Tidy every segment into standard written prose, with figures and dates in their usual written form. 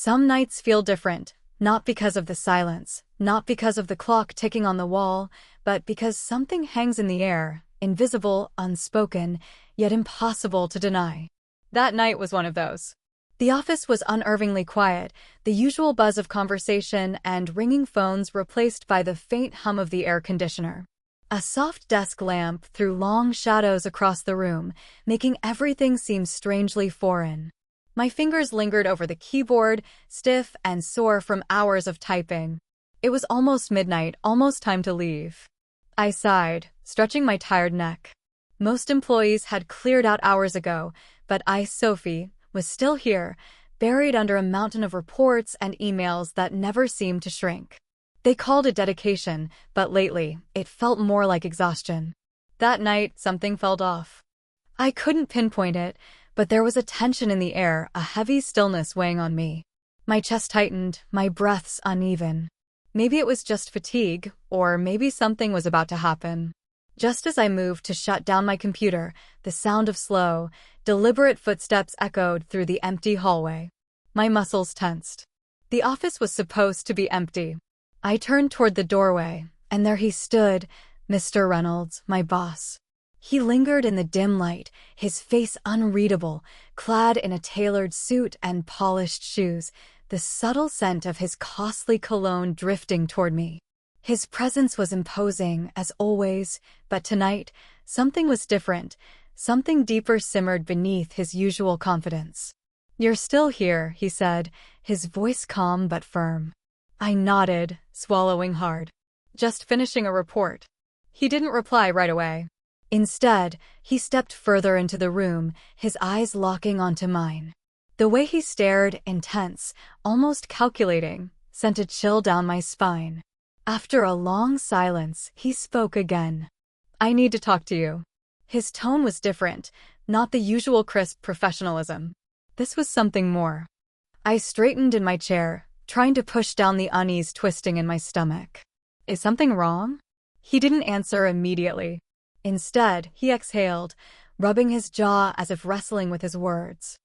Some nights feel different, not because of the silence, not because of the clock ticking on the wall, but because something hangs in the air, invisible, unspoken, yet impossible to deny. That night was one of those. The office was unnervingly quiet, the usual buzz of conversation and ringing phones replaced by the faint hum of the air conditioner. A soft desk lamp threw long shadows across the room, making everything seem strangely foreign. My fingers lingered over the keyboard, stiff and sore from hours of typing. It was almost midnight, almost time to leave. I sighed, stretching my tired neck. Most employees had cleared out hours ago, but I, Sophie, was still here, buried under a mountain of reports and emails that never seemed to shrink. They called it dedication, but lately, it felt more like exhaustion. That night, something felt off. I couldn't pinpoint it, but there was a tension in the air, a heavy stillness weighing on me. My chest tightened, my breaths uneven. Maybe it was just fatigue, or maybe something was about to happen. Just as I moved to shut down my computer, the sound of slow, deliberate footsteps echoed through the empty hallway. My muscles tensed. The office was supposed to be empty. I turned toward the doorway, and there he stood, Mr. Reynolds, my boss. He lingered in the dim light, his face unreadable, clad in a tailored suit and polished shoes, the subtle scent of his costly cologne drifting toward me. His presence was imposing, as always, but tonight, something was different. Something deeper simmered beneath his usual confidence. "You're still here," he said, his voice calm but firm. I nodded, swallowing hard. "Just finishing a report." He didn't reply right away. Instead, he stepped further into the room, his eyes locking onto mine. The way he stared, intense, almost calculating, sent a chill down my spine. After a long silence, he spoke again. "I need to talk to you." His tone was different, not the usual crisp professionalism. This was something more. I straightened in my chair, trying to push down the unease twisting in my stomach. "Is something wrong?" He didn't answer immediately. Instead, he exhaled, rubbing his jaw as if wrestling with his words.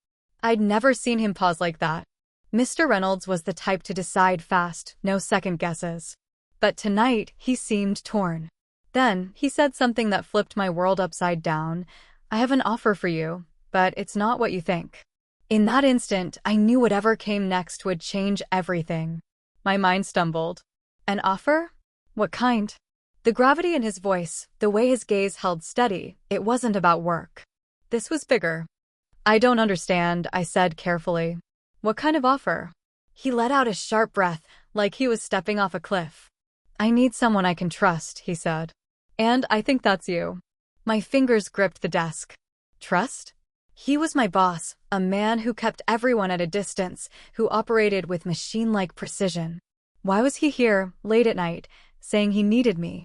I'd never seen him pause like that. Mr. Reynolds was the type to decide fast, no second guesses. But tonight, he seemed torn. Then, he said something that flipped my world upside down. "I have an offer for you, but it's not what you think." In that instant, I knew whatever came next would change everything. My mind stumbled. An offer? What kind? The gravity in his voice, the way his gaze held steady, it wasn't about work. This was bigger. "I don't understand," I said carefully. "What kind of offer?" He let out a sharp breath, like he was stepping off a cliff. "I need someone I can trust," he said. "And I think that's you." My fingers gripped the desk. Trust? He was my boss, a man who kept everyone at a distance, who operated with machine-like precision. Why was he here, late at night, saying he needed me?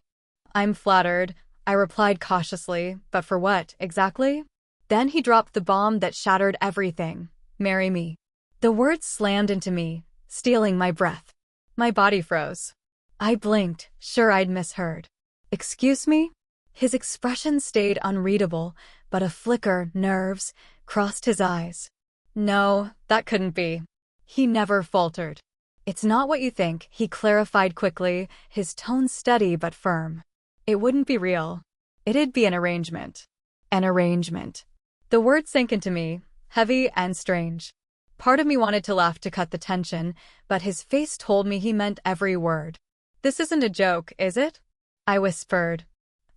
"I'm flattered," I replied cautiously, "but for what, exactly?" Then he dropped the bomb that shattered everything. "Marry me." The words slammed into me, stealing my breath. My body froze. I blinked, sure I'd misheard. "Excuse me?" His expression stayed unreadable, but a flicker, nerves, crossed his eyes. "No, that couldn't be." He never faltered. "It's not what you think," he clarified quickly, his tone steady but firm. "It wouldn't be real. It'd be an arrangement." An arrangement. The word sank into me, heavy and strange. Part of me wanted to laugh to cut the tension, but his face told me he meant every word. "This isn't a joke, is it?" I whispered.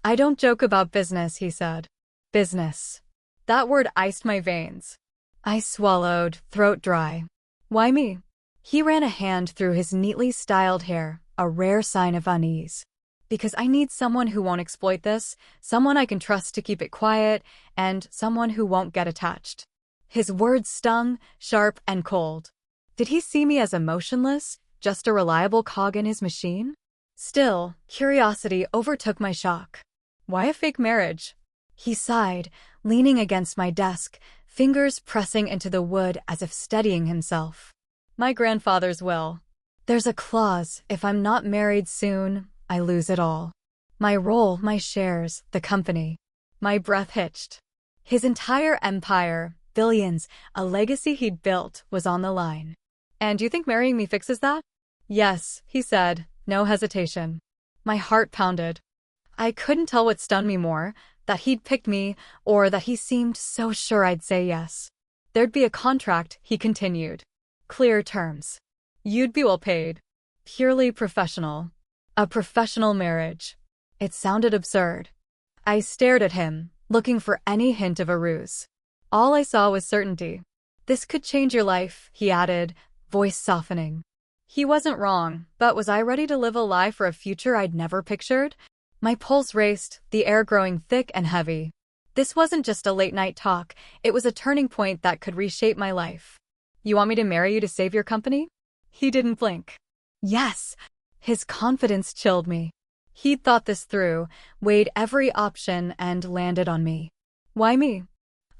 "I don't joke about business," he said. Business. That word iced my veins. I swallowed, throat dry. "Why me?" He ran a hand through his neatly styled hair, a rare sign of unease. "Because I need someone who won't exploit this, someone I can trust to keep it quiet, and someone who won't get attached." His words stung, sharp and cold. Did he see me as emotionless, just a reliable cog in his machine? Still, curiosity overtook my shock. "Why a fake marriage?" He sighed, leaning against my desk, fingers pressing into the wood as if steadying himself. "My grandfather's will. There's a clause, if I'm not married soon, I lose it all. My role, my shares, the company." My breath hitched. His entire empire, billions, a legacy he'd built, was on the line. And you think marrying me fixes that? Yes, he said, no hesitation. My heart pounded. I couldn't tell what stunned me more, that he'd picked me, or that he seemed so sure I'd say yes. There'd be a contract, he continued. Clear terms. You'd be well paid. Purely professional. A professional marriage. It sounded absurd. I stared at him, looking for any hint of a ruse. All I saw was certainty. This could change your life, he added, voice softening. He wasn't wrong, but was I ready to live a lie for a future I'd never pictured? My pulse raced, the air growing thick and heavy. This wasn't just a late-night talk, it was a turning point that could reshape my life. You want me to marry you to save your company? He didn't blink. Yes. His confidence chilled me. He'd thought this through, weighed every option, and landed on me. Why me?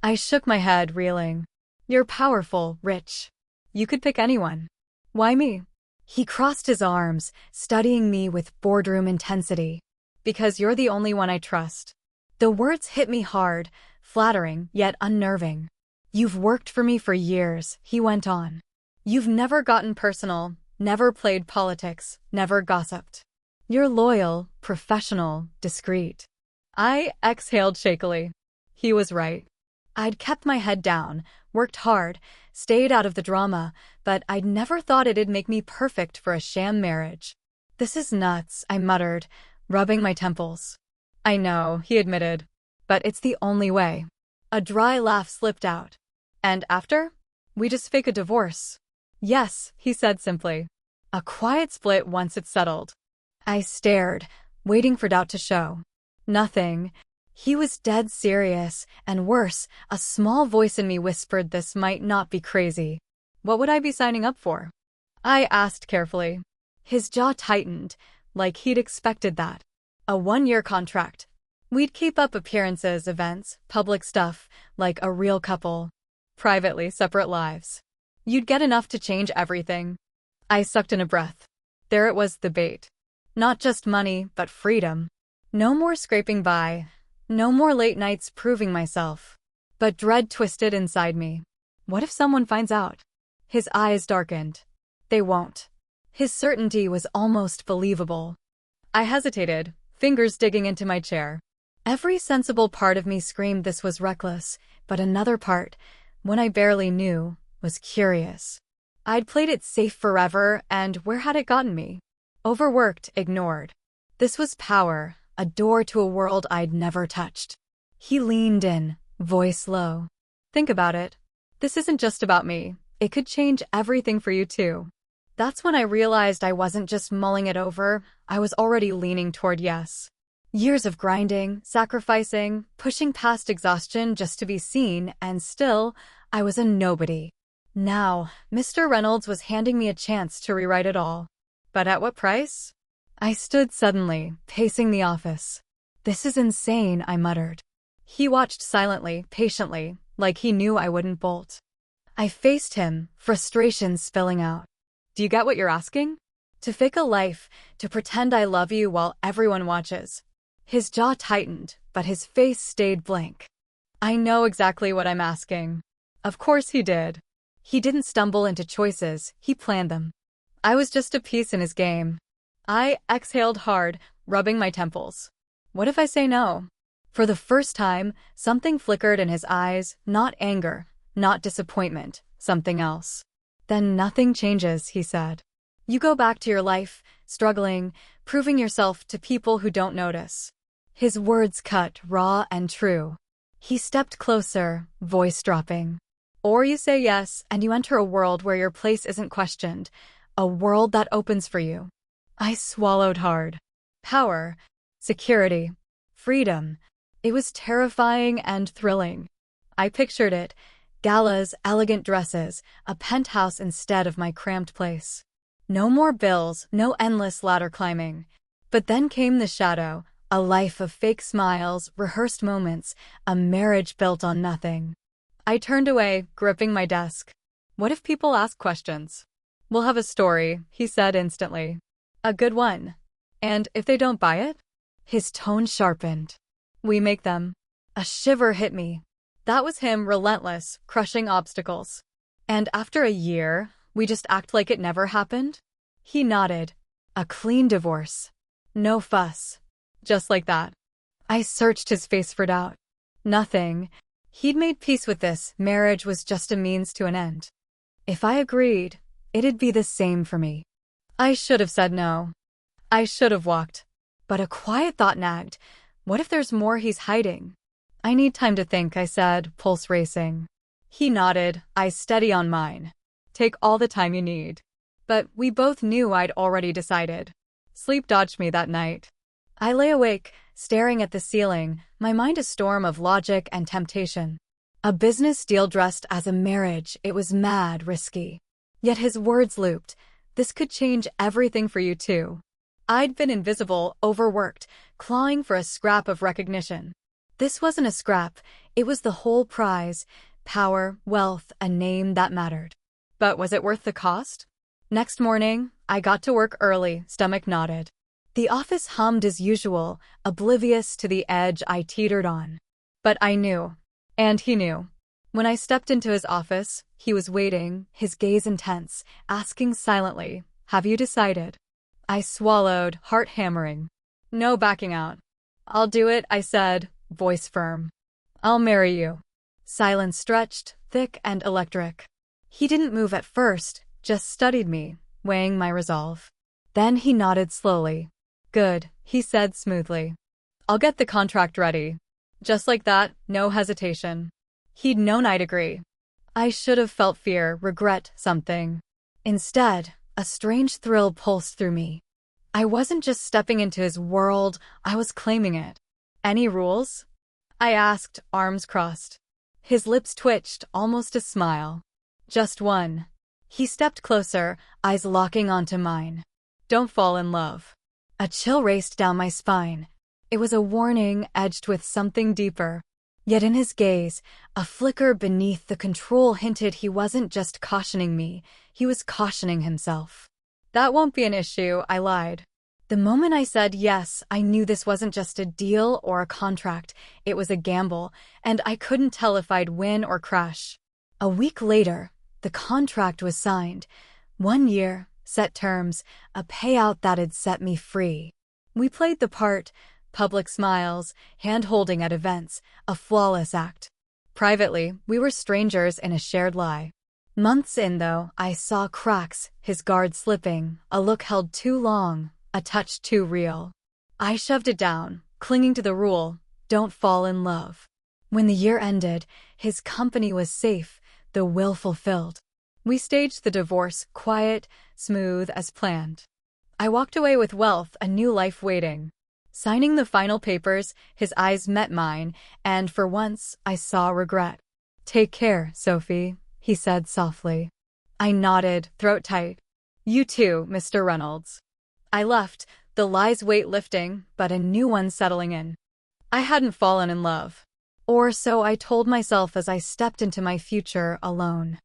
I shook my head, reeling. You're powerful, rich. You could pick anyone. Why me? He crossed his arms, studying me with boardroom intensity. Because you're the only one I trust. The words hit me hard, flattering, yet unnerving. You've worked for me for years, he went on. You've never gotten personal, never played politics, never gossiped. You're loyal, professional, discreet. I exhaled shakily. He was right. I'd kept my head down, worked hard, stayed out of the drama, but I'd never thought it'd make me perfect for a sham marriage. This is nuts, I muttered, rubbing my temples. I know, he admitted. But it's the only way. A dry laugh slipped out. And after? We just fake a divorce. Yes, he said simply. A quiet split once it settled. I stared, waiting for doubt to show. Nothing. He was dead serious, and worse, a small voice in me whispered this might not be crazy. What would I be signing up for? I asked carefully. His jaw tightened, like he'd expected that. A 1-year contract. We'd keep up appearances, events, public stuff, like a real couple. Privately, separate lives. You'd get enough to change everything. I sucked in a breath. There it was, the bait. Not just money, but freedom. No more scraping by. No more late nights proving myself. But dread twisted inside me. What if someone finds out? His eyes darkened. They won't. His certainty was almost believable. I hesitated, fingers digging into my chair. Every sensible part of me screamed this was reckless, but another part, one I barely knew, was curious. I'd played it safe forever, and where had it gotten me? Overworked, ignored. This was power, a door to a world I'd never touched. He leaned in, voice low. Think about it. This isn't just about me. It could change everything for you too. That's when I realized I wasn't just mulling it over, I was already leaning toward yes. Years of grinding, sacrificing, pushing past exhaustion just to be seen, and still, I was a nobody. Now, Mr. Reynolds was handing me a chance to rewrite it all. But at what price? I stood suddenly, pacing the office. This is insane, I muttered. He watched silently, patiently, like he knew I wouldn't bolt. I faced him, frustration spilling out. Do you get what you're asking? To fake a life, to pretend I love you while everyone watches. His jaw tightened, but his face stayed blank. I know exactly what I'm asking. Of course he did. He didn't stumble into choices, he planned them. I was just a piece in his game. I exhaled hard, rubbing my temples. What if I say no? For the first time, something flickered in his eyes, not anger, not disappointment, something else. Then nothing changes, he said. You go back to your life, struggling, proving yourself to people who don't notice. His words cut raw and true. He stepped closer, voice dropping. Or you say yes, and you enter a world where your place isn't questioned, a world that opens for you. I swallowed hard. Power, security, freedom. It was terrifying and thrilling. I pictured it. Galas, elegant dresses, a penthouse instead of my cramped place. No more bills, no endless ladder climbing. But then came the shadow, a life of fake smiles, rehearsed moments, a marriage built on nothing. I turned away, gripping my desk. What if people ask questions? We'll have a story, he said instantly. A good one. And if they don't buy it? His tone sharpened. We make them. A shiver hit me. That was him, relentless, crushing obstacles. And after a year, We just act like it never happened? He nodded. A clean divorce. No fuss. Just like that. I searched his face for doubt. Nothing. He'd made peace with this. Marriage was just a means to an end. If I agreed, it'd be the same for me. I should have said no. I should have walked. But a quiet thought nagged. What if there's more he's hiding? I need time to think, I said, pulse racing. He nodded, eyes steady on mine. Take all the time you need. But we both knew I'd already decided. Sleep dodged me that night. I lay awake, staring at the ceiling, my mind a storm of logic and temptation. A business deal dressed as a marriage, it was mad risky. Yet his words looped. This could change everything for you too. I'd been invisible, overworked, clawing for a scrap of recognition. This wasn't a scrap, it was the whole prize. Power, wealth, a name that mattered. But was it worth the cost? Next morning, I got to work early, stomach knotted. The office hummed as usual, oblivious to the edge I teetered on. But I knew. And he knew. When I stepped into his office, he was waiting, his gaze intense, asking silently, "Have you decided?" I swallowed, heart hammering. No backing out. "I'll do it," I said, voice firm. "I'll marry you." Silence stretched, thick and electric. He didn't move at first, just studied me, weighing my resolve. Then he nodded slowly. "Good," he said smoothly. "I'll get the contract ready." Just like that, no hesitation. He'd known I'd agree. I should have felt fear, regret, something. Instead, a strange thrill pulsed through me. I wasn't just stepping into his world, I was claiming it. "Any rules?" I asked, arms crossed. His lips twitched, almost a smile. "Just one." He stepped closer, eyes locking onto mine. "Don't fall in love." A chill raced down my spine. It was a warning edged with something deeper. Yet in his gaze, a flicker beneath the control hinted he wasn't just cautioning me, he was cautioning himself. "That won't be an issue," I lied. The moment I said yes, I knew this wasn't just a deal or a contract, it was a gamble, and I couldn't tell if I'd win or crash. A week later, the contract was signed. 1 year, set terms, a payout that'd set me free. We played the part, public smiles, hand-holding at events, a flawless act. Privately, we were strangers in a shared lie. Months in, though, I saw cracks, his guard slipping, a look held too long, a touch too real. I shoved it down, clinging to the rule, don't fall in love. When the year ended, his company was safe, the will fulfilled. We staged the divorce, quiet, smooth as planned. I walked away with wealth, a new life waiting. Signing the final papers, his eyes met mine, and for once, I saw regret. "Take care, Sophie," he said softly. I nodded, throat tight. "You too, Mr. Reynolds." I left, the lie's weight lifting, but a new one settling in. I hadn't fallen in love. Or so I told myself as I stepped into my future alone.